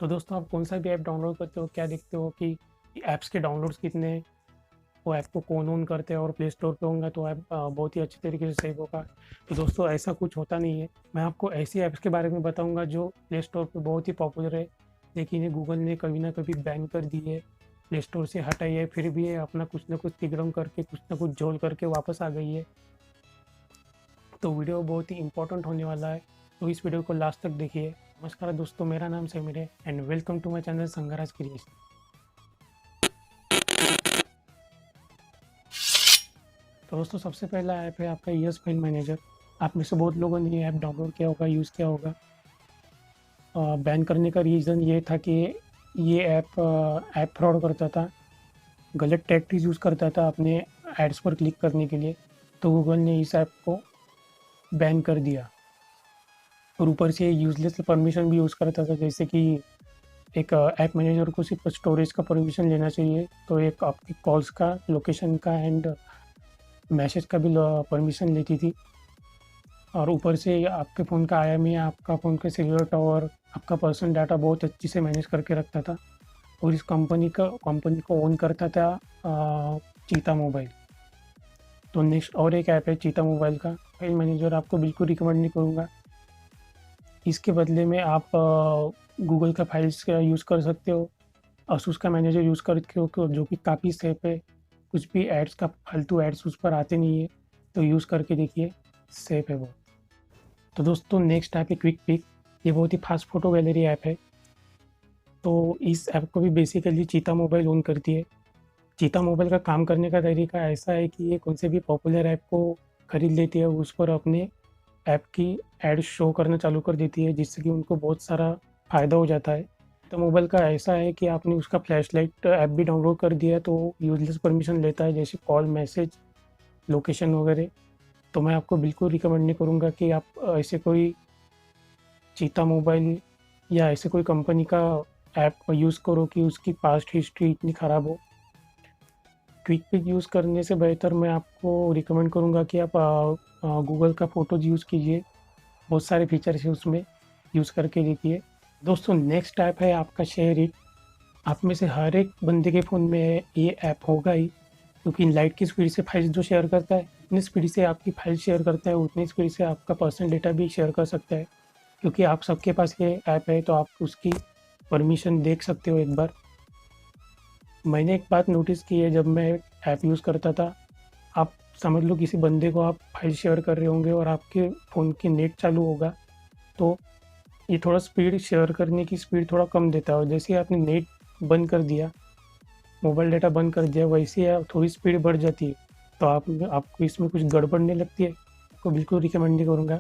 तो दोस्तों आप कौन सा भी ऐप डाउनलोड करते हो, क्या देखते हो कि ऐप्स के डाउनलोड्स कितने हैं, वो ऐप को कौन ऑन करते हैं और प्ले स्टोर पे होंगे तो ऐप बहुत ही अच्छी तरीके से सेव होगा। तो दोस्तों ऐसा कुछ होता नहीं है। मैं आपको ऐसी ऐप्स के बारे में बताऊंगा जो प्ले स्टोर पे बहुत ही पॉपुलर है, लेकिन ये गूगल ने कभी ना कभी बैन कर दी है, प्ले स्टोर से हटाई है, फिर भी ये अपना कुछ ना कुछ तिगड़म करके कुछ ना कुछ झोल करके वापस आ गई है। तो वीडियो बहुत ही इंपॉर्टेंट होने वाला है, तो इस वीडियो को लास्ट तक देखिए। नमस्कार दोस्तों, मेरा नाम समीर है and welcome to my channel Sangaraj creation. तो दोस्तों सबसे पहला ऐप है आपका ईएस फाइल मैनेजर। आप में से बहुत लोगों ने ये ऐप डाउनलोड किया होगा, यूज़ किया होगा। बैन करने का रीज़न ये था कि ये ऐप फ्रॉड करता था, गलत टैक्टिक्स यूज़ करता था अपने एड्स पर क्लिक करने के लिए। तो गूगल ने इस ऐप को बैन कर दिया और ऊपर से यूजलेस परमिशन भी यूज़ करता था, जैसे कि एक ऐप मैनेजर को सिर्फ स्टोरेज का परमिशन लेना चाहिए, तो एक आपकी कॉल्स का, लोकेशन का एंड मैसेज का भी परमिशन लेती थी। और ऊपर से आपके फ़ोन का आईएमईआई, आपका फ़ोन का सेल्युलर टावर, आपका पर्सनल डाटा बहुत अच्छी से मैनेज करके रखता था। और इस कंपनी को ओन करता था चीता मोबाइल। तो नेक्स्ट और एक ऐप है चीता मोबाइल का फाइल मैनेजर, आपको बिल्कुल रिकमेंड नहीं करूँगा। इसके बदले में आप गूगल का फाइल्स का यूज़ कर सकते हो, असूस का मैनेजर यूज़ करते हो जो कि काफ़ी सेफ है। कुछ भी एड्स का फालतू एड्स उस पर आते नहीं है, तो यूज़ करके देखिए, सेफ है वो। तो दोस्तों नेक्स्ट ऐप है क्विक पिक। ये बहुत ही फास्ट फोटो गैलरी ऐप है। तो इस ऐप को भी बेसिकली चीता मोबाइल ओन करती है। चीता मोबाइल का काम करने का तरीका ऐसा है कि ये कौन से भी पॉपुलर ऐप को खरीद लेती है, उस पर अपने ऐप की एड शो करना चालू कर देती है, जिससे कि उनको बहुत सारा फ़ायदा हो जाता है। तो मोबाइल का ऐसा है कि आपने उसका फ्लैशलाइट ऐप भी डाउनलोड कर दिया तो यूजलेस परमिशन लेता है, जैसे कॉल, मैसेज, लोकेशन वगैरह। तो मैं आपको बिल्कुल रिकमेंड नहीं करूँगा कि आप ऐसे कोई चीता मोबाइल या ऐसे कोई कंपनी का ऐप यूज़ करो कि उसकी पास्ट हिस्ट्री इतनी ख़राब हो। क्विक पिक यूज़ करने से बेहतर मैं आपको रिकमेंड करूँगा कि आप गूगल का फ़ोटोज़ यूज़ कीजिए। बहुत सारे फीचर्स हैं उसमें, यूज़ करके देखिए। दोस्तों नेक्स्ट ऐप है आपका शेयरिट। आप में से हर एक बंदे के फ़ोन में ये ऐप होगा ही, क्योंकि लाइट की स्पीड से फाइल्स जो शेयर करता है, उतनी स्पीड से आपकी फाइल शेयर करता है, उतनी स्पीड से आपका पर्सनल डेटा भी शेयर कर सकता है। क्योंकि आप सबके पास ये ऐप है तो आप उसकी परमिशन देख सकते हो एक बार। मैंने एक बात नोटिस की है, जब मैं ऐप यूज़ करता था, आप समझ लो किसी बंदे को आप फाइल शेयर कर रहे होंगे और आपके फ़ोन की नेट चालू होगा, तो ये थोड़ा स्पीड शेयर करने की स्पीड थोड़ा कम देता है, और जैसे ही आपने नेट बंद कर दिया, मोबाइल डाटा बंद कर दिया, वैसे ही थोड़ी स्पीड बढ़ जाती है। तो आपको इसमें कुछ गड़बड़ नहीं लगती है, आपको बिल्कुल रिकमेंड नहीं करूँगा।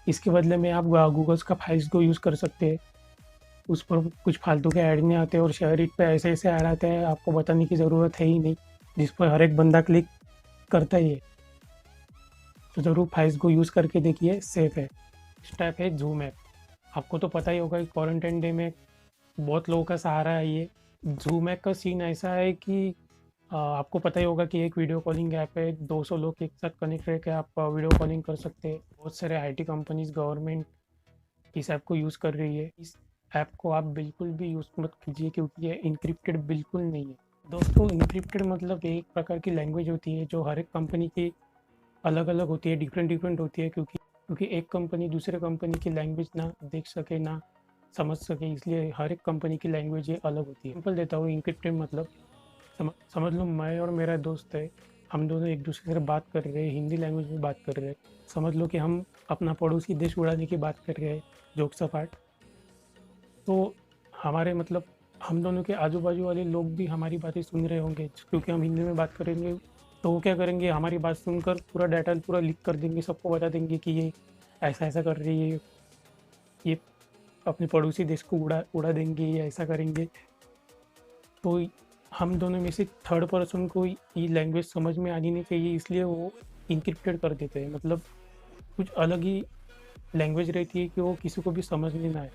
इसके बदले में आप गूगल्स का फाइल्स को यूज़ कर सकते हैं। उस पर कुछ फालतू के ऐड नहीं आते और शेयरिट पे ऐसे-ऐसे ऐड आते हैं, आपको बताने की ज़रूरत है ही नहीं, जिस पर हर एक बंदा क्लिक करता ही है। तो ज़रूर फाइल्स को यूज़ करके देखिए, सेफ़ है। नेक्स्ट ऐप है ज़ूम ऐप। आपको तो पता ही होगा कि क्वारंटाइन डे में बहुत लोगों का सहारा है ये। ज़ूम ऐप का सीन ऐसा है कि आपको पता ही होगा कि एक वीडियो कॉलिंग ऐप है, 200 लोग एक साथ कनेक्ट रह के आप वीडियो कॉलिंग कर सकते हैं। बहुत सारे आईटी कंपनीज़, गवर्नमेंट इस ऐप को यूज़ कर रही है। इस ऐप को आप बिल्कुल भी यूज़ मत कीजिए, क्योंकि ये इनक्रिप्टेड बिल्कुल नहीं है। दोस्तों इनक्रिप्टेड मतलब एक प्रकार की लैंग्वेज होती है जो हर एक कंपनी की अलग-अलग होती है, डिफरेंट होती है, क्योंकि एक कंपनी दूसरे कंपनी की लैंग्वेज ना देख सके, ना समझ सके, इसलिए हर एक कंपनी की लैंग्वेज ये अलग होती है। एग्जाम्पल देता हूँ, इनक्रिप्टेड मतलब समझ लो मैं और मेरा दोस्त है, हम दोनों एक दूसरे से बात कर रहे हैं, हिंदी लैंग्वेज में बात कर रहे हैं। समझ लो कि हम अपना पड़ोसी देश उड़ाने की बात कर रहे हैं, जोक सपाट। तो हमारे मतलब हम दोनों के आजू-बाजू वाले लोग भी हमारी बातें सुन रहे होंगे, क्योंकि हम हिंदी में बात करेंगे, तो वो क्या करेंगे, हमारी बात सुनकर पूरा डाटा पूरा लीक कर देंगे, सबको बता देंगे कि ये ऐसा-ऐसा कर रही है, ये अपने पड़ोसी देश को उड़ा उड़ा देंगे, ये ऐसा करेंगे। तो हम दोनों में से थर्ड पर्सन को ये लैंग्वेज समझ में आनी नहीं चाहिए, इसलिए वो एन्क्रिप्टेड कर देते हैं। मतलब कुछ अलग ही लैंग्वेज रहती है कि वो किसी को भी समझ में ना आए,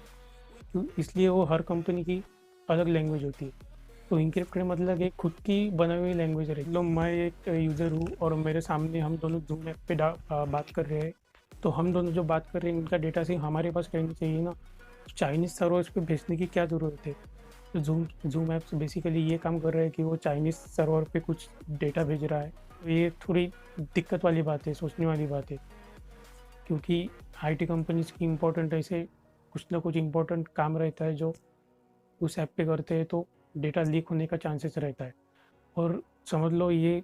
इसलिए वो हर कंपनी की अलग लैंग्वेज होती है। तो एन्क्रिप्टेड मतलब एक खुद की बनाई हुई लैंग्वेज है। मतलब मैं एक यूज़र हूँ और मेरे सामने हम दोनों ज़ूम ऐप पे बात कर रहे हैं, तो हम दोनों जो बात कर रहे हैं उनका डेटा सिर्फ हमारे पास रहना चाहिए ना। चाइनीज़ सर्वर्स पे भेजने की क्या ज़रूरत है? तो ज़ूम ज़ूम ऐप्स बेसिकली ये काम कर रहा है कि वो चाइनीज़ सर्वर पे कुछ डेटा भेज रहा है। तो ये थोड़ी दिक्कत वाली बात है, सोचने वाली बात है, क्योंकि आईटी कंपनीज़ की इम्पोर्टेंट ऐसे कुछ ना कुछ इम्पोर्टेंट काम रहता है जो उस ऐप पे करते हैं, तो डेटा लीक होने का चांसेस रहता है। और समझ लो ये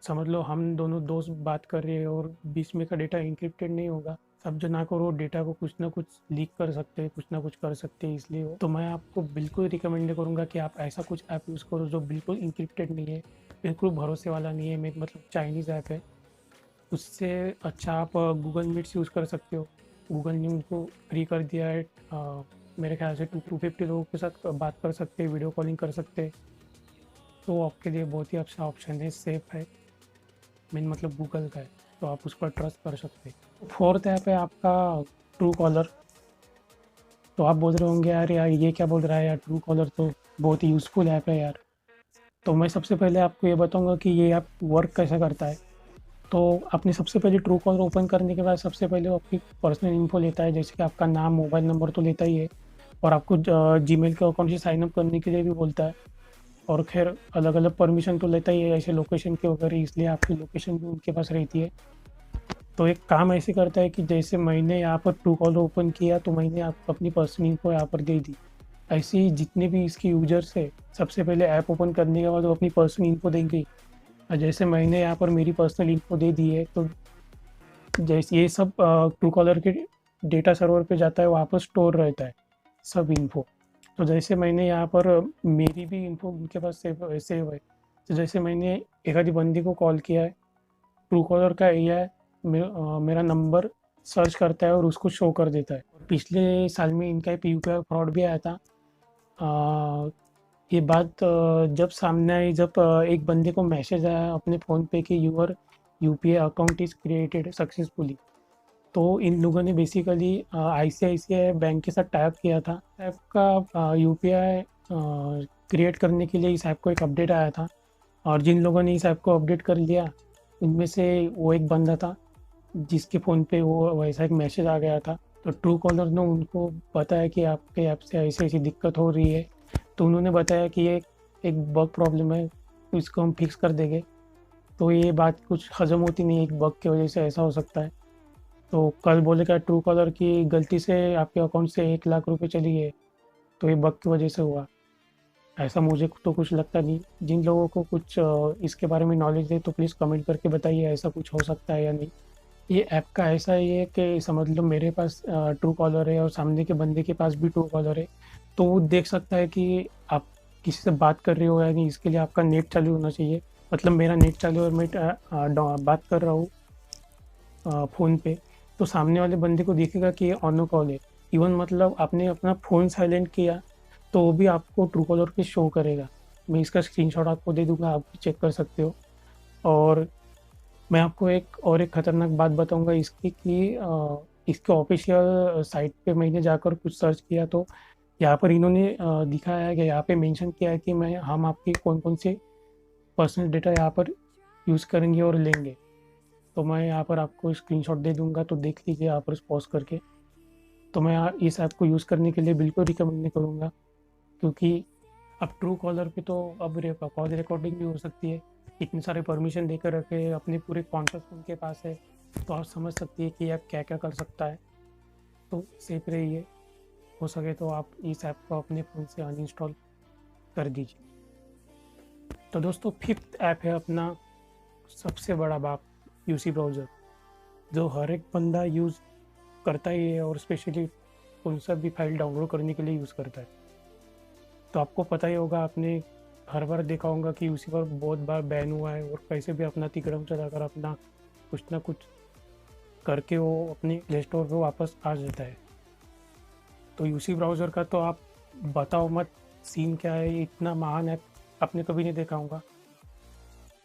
समझ लो हम दोनों दोस्त बात कर रहे हैं और बीच में का डेटा एन्क्रिप्टेड नहीं होगा। सब जो ना करो डेटा को कुछ ना कुछ लीक कर सकते हैं, कुछ ना कुछ कर सकते हैं, इसलिए तो मैं आपको बिल्कुल रिकमेंड नहीं करूँगा कि आप ऐसा कुछ ऐप यूज़ करो जो बिल्कुल एन्क्रिप्टेड नहीं है, बिल्कुल भरोसे वाला नहीं है। मैं मतलब चाइनीज़ ऐप है, उससे अच्छा आप गूगल मीट्स यूज़ कर सकते हो। गूगल ने उनको फ्री कर दिया है। मेरे ख्याल से 250 लोगों के साथ बात कर सकते हैं, वीडियो कॉलिंग कर सकते हैं। तो आपके लिए बहुत ही अच्छा ऑप्शन है, सेफ़ है। मेन मतलब गूगल का है, तो आप उस पर ट्रस्ट कर सकते हैं। फोर्थ ऐप है आपका ट्रू कॉलर। तो आप बोल रहे होंगे यार यार ये क्या बोल रहा है यार, ट्रू कॉलर तो बहुत ही यूज़फुल ऐप है यार। तो मैं सबसे पहले आपको ये बताऊंगा कि ये ऐप वर्क कैसे करता है। तो आपने सबसे पहले ट्रू कॉलर ओपन करने के बाद सबसे पहले वो आपकी पर्सनल इन्फो लेता है, जैसे कि आपका नाम, मोबाइल नंबर तो लेता ही है, और आपको जीमेल के अकाउंट से साइन अप करने के लिए भी बोलता है। और खैर अलग अलग परमिशन तो लेता ही है, ऐसे लोकेशन के वगैरह, इसलिए आपकी लोकेशन भी उनके पास रहती है। तो एक काम ऐसे करता है कि जैसे मैंने यहाँ पर ट्रू कॉलर ओपन किया तो मैंने आप अपनी पर्सनल इन्फो यहाँ पर दे दी। ऐसे ही जितने भी इसके यूजर्स है, सबसे पहले ऐप ओपन करने के बाद वो अपनी पर्सनल इन्फो देंगे। और जैसे मैंने यहाँ पर मेरी पर्सनल इन्फो दे दी है, तो जैसे ये सब ट्रू कॉलर के डेटा सर्वर पे जाता है, वहाँ पर स्टोर रहता है सब इन्फो। तो जैसे मैंने यहाँ पर मेरी भी इन्फो उनके पास सेव है। तो जैसे मैंने एक आधी बंदी को कॉल किया है, ट्रू कॉलर का एआई मेरा नंबर सर्च करता है और उसको शो कर देता है। पिछले साल में इनका पीयूपीआई फ्रॉड भी आया था। ये बात जब सामने आई, जब एक बंदे को मैसेज आया अपने फ़ोन पे कि your UPI account is created successfully. तो इन लोगों ने बेसिकली आईसीआईसीआई बैंक के साथ टाइप किया था। ऐप का यूपीआई क्रिएट करने के लिए इस ऐप को एक अपडेट आया था, और जिन लोगों ने इस ऐप को अपडेट कर लिया उनमें से वो एक बंदा था जिसके फ़ोन पे वो वैसा एक मैसेज आ गया था। तो ट्रू कॉलर ने उनको बताया कि आपके ऐप से ऐसी ऐसी दिक्कत हो रही है। तो उन्होंने बताया कि ये एक बग प्रॉब्लम है, तो इसको हम फिक्स कर देंगे। तो ये बात कुछ हजम होती नहीं है, एक बग की वजह से ऐसा हो सकता है। तो कल बोले क्या ट्रू कॉलर की गलती से आपके अकाउंट से 1 लाख रुपए चली गए, तो ये बग की वजह से हुआ। ऐसा मुझे तो कुछ लगता नहीं। जिन लोगों को कुछ इसके बारे में नॉलेज है तो प्लीज़ कमेंट करके बताइए ऐसा कुछ हो सकता है या नहीं। ये ऐप का ऐसा ही है कि समझ लो मेरे पास ट्रू कॉलर है और सामने के बंदे के पास भी ट्रू कॉलर है, तो वो देख सकता है कि आप किसी से बात कर रहे हो या नहीं। इसके लिए आपका नेट चालू होना चाहिए। मतलब मेरा नेट चालू है और मैं बात कर रहा हूँ फ़ोन पे, तो सामने वाले बंदे को दिखेगा कि ये ऑन कॉल है। इवन मतलब आपने अपना फ़ोन साइलेंट किया तो वो भी आपको ट्रू कॉलर पे शो करेगा। मैं इसका स्क्रीनशॉट आपको दे दूँगा, आप भी चेक कर सकते हो। और मैं आपको एक खतरनाक बात बताऊँगा इसकी कि इसके ऑफ़िशियल साइट पे मैंने जाकर कुछ सर्च किया, तो यहाँ पर इन्होंने दिखाया है कि यहाँ पे मेंशन किया है कि हम आपकी कौन-कौन से पर्सनल डेटा यहाँ पर यूज़ करेंगे और लेंगे। तो मैं यहाँ पर आपको स्क्रीनशॉट दे दूँगा, तो देख लीजिए यहाँ पर पॉज़ करके। तो मैं इस ऐप को यूज़ करने के लिए बिल्कुल रिकमेंड नहीं करूँगा, क्योंकि अब ट्रू कॉलर पे तो अब कॉल रिकॉर्डिंग भी हो सकती है। इतने सारे परमिशन देकर रखे हैं, अपने पूरे कॉन्टैक्ट उनके पास है, तो आप समझ सकती है कि ऐप क्या-क्या कर सकता है। तो सेफ रहिए, हो सके तो आप इस ऐप को अपने फ़ोन से अनइंस्टॉल कर दीजिए। तो दोस्तों फिफ्थ ऐप है अपना सबसे बड़ा बाप, यूसी ब्राउज़र, जो हर एक बंदा यूज़ करता ही है और स्पेशली कौन सा भी फाइल डाउनलोड करने के लिए यूज़ करता है। तो आपको पता ही होगा, आपने हर बार देखा होगा कि उसी पर बहुत बार बैन हुआ है, और कैसे भी अपना तिकड़म चलाकर अपना कुछ ना कुछ करके वो अपने प्ले स्टोर पे वापस आ जाता है। तो यूसी ब्राउज़र का तो आप बताओ मत, सीन क्या है। ये इतना महान ऐप आपने कभी नहीं देखा होगा।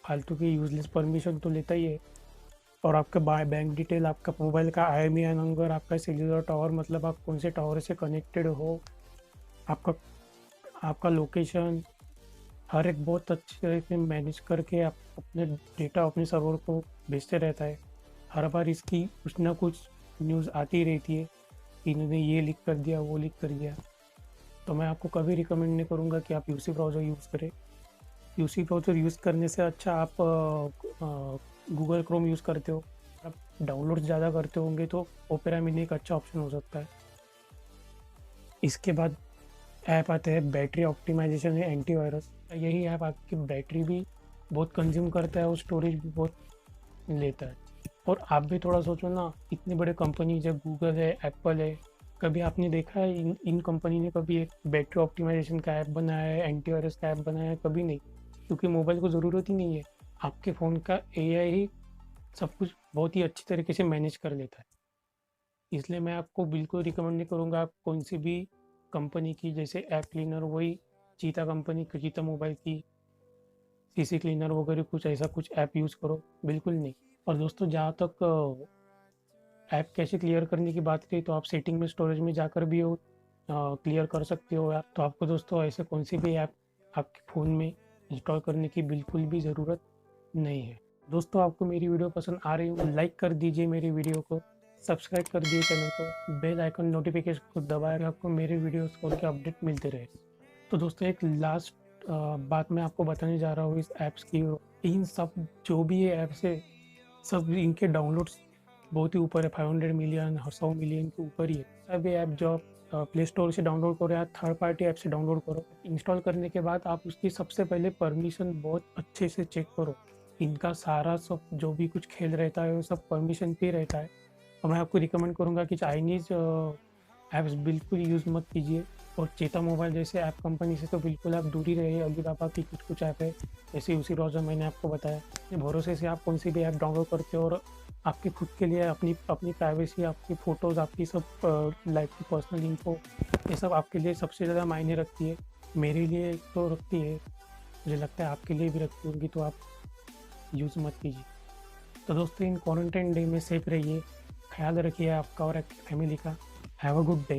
फालतू की यूजलेस परमिशन तो लेता ही है, और आपका बैंक डिटेल, आपका मोबाइल का आईएमईआई नंबर, आपका सेल्युलर टावर, मतलब आप कौन से टावर से कनेक्टेड हो, आपका आपका लोकेशन, हर एक बहुत अच्छी तरह से मैनेज करके आप अपने डेटा अपने सर्वर को भेजते रहता है। हर बार इसकी कुछ ना कुछ न्यूज़ आती रहती है। इन्होंने ये लीक कर दिया, वो लीक कर दिया। तो मैं आपको कभी रिकमेंड नहीं करूँगा कि आप यूसी ब्राउज़र यूज़ करें। यूसी ब्राउज़र यूज़ करने से अच्छा आप गूगल क्रोम यूज़ करते हो, आप डाउनलोड ज़्यादा करते होंगे तो ओपेरा मिनी एक अच्छा ऑप्शन हो सकता है। इसके बाद ऐप आता है बैटरी ऑप्टिमाइजेशन है एंटीवायरस। यही ऐप आपकी बैटरी भी बहुत कंज्यूम करता है और स्टोरेज भी बहुत लेता है। और आप भी थोड़ा सोचो ना, इतनी बड़े कंपनी जब गूगल है, एप्पल है, कभी आपने देखा है इन कंपनी ने कभी एक बैटरी ऑप्टिमाइजेशन का ऐप बनाया है, एंटीवायरस का ऐप बनाया है? कभी नहीं, क्योंकि मोबाइल को ज़रूरत ही नहीं है। आपके फ़ोन का एआई ही सब कुछ बहुत ही अच्छी तरीके से मैनेज कर लेता है। इसलिए मैं आपको बिल्कुल रिकमेंड नहीं करूँगा आप कौन सी भी कंपनी की, जैसे ऐप क्लीनर वही चीता कंपनी, चीता मोबाइल की सीसी क्लीनर वगैरह कुछ ऐसा कुछ ऐप यूज़ करो, बिल्कुल नहीं। और दोस्तों, जहाँ तक ऐप कैसे क्लियर करने की बात करी, तो आप सेटिंग में स्टोरेज में जाकर भी वो क्लियर कर सकते हो ऐप। तो आपको दोस्तों ऐसे कौन सी भी ऐप आपके फ़ोन में इंस्टॉल करने की बिल्कुल भी ज़रूरत नहीं है। दोस्तों, आपको मेरी वीडियो पसंद आ रही हो, लाइक कर दीजिए मेरी वीडियो को, सब्सक्राइब कर दिए चैनल को, बेल आइकन नोटिफिकेशन को दबाए आपको मेरे वीडियोस को के अपडेट मिलते रहे। तो दोस्तों, एक लास्ट बात मैं आपको बताने जा रहा हूँ इस ऐप्स की। इन सब जो भी ये ऐप्स है, सब इनके डाउनलोड्स बहुत ही ऊपर है, 500 मिलियन 100 मिलियन के ऊपर ही है। सभी ऐप जो आप प्ले स्टोर से डाउनलोड करो या थर्ड पार्टी ऐप से डाउनलोड करो, इंस्टॉल करने के बाद आप उसकी सबसे पहले परमिशन बहुत अच्छे से चेक करो। इनका सारा सब जो भी कुछ खेल रहता है वो सब परमिशन पे रहता है। और मैं आपको रिकमेंड करूँगा कि चाइनीज़ ऐप्स बिल्कुल यूज़ मत कीजिए। और चेता मोबाइल जैसे ऐप कंपनी से तो बिल्कुल आप दूर ही रहिए। अलीबाबा की कुछ ऐप है, जैसे उसी ब्राउज़र मैंने आपको बताया। ये भरोसे से आप कौन सी भी ऐप डाउनलोड करते हो और आपके खुद के लिए अपनी अपनी प्राइवेसी, आपकी फ़ोटोज़, आपकी सब लाइफ की पर्सनल इन्फो, ये सब आपके लिए सबसे ज़्यादा मायने रखती है। मेरे लिए तो रखती है, मुझे लगता है आपके लिए भी रखती होगी, तो आप यूज़ मत कीजिए। तो दोस्तों, इन क्वारंटाइन डे में सेफ रहिए, ख्याल रखिए आपका और आपकी फैमिली का। Have a good day.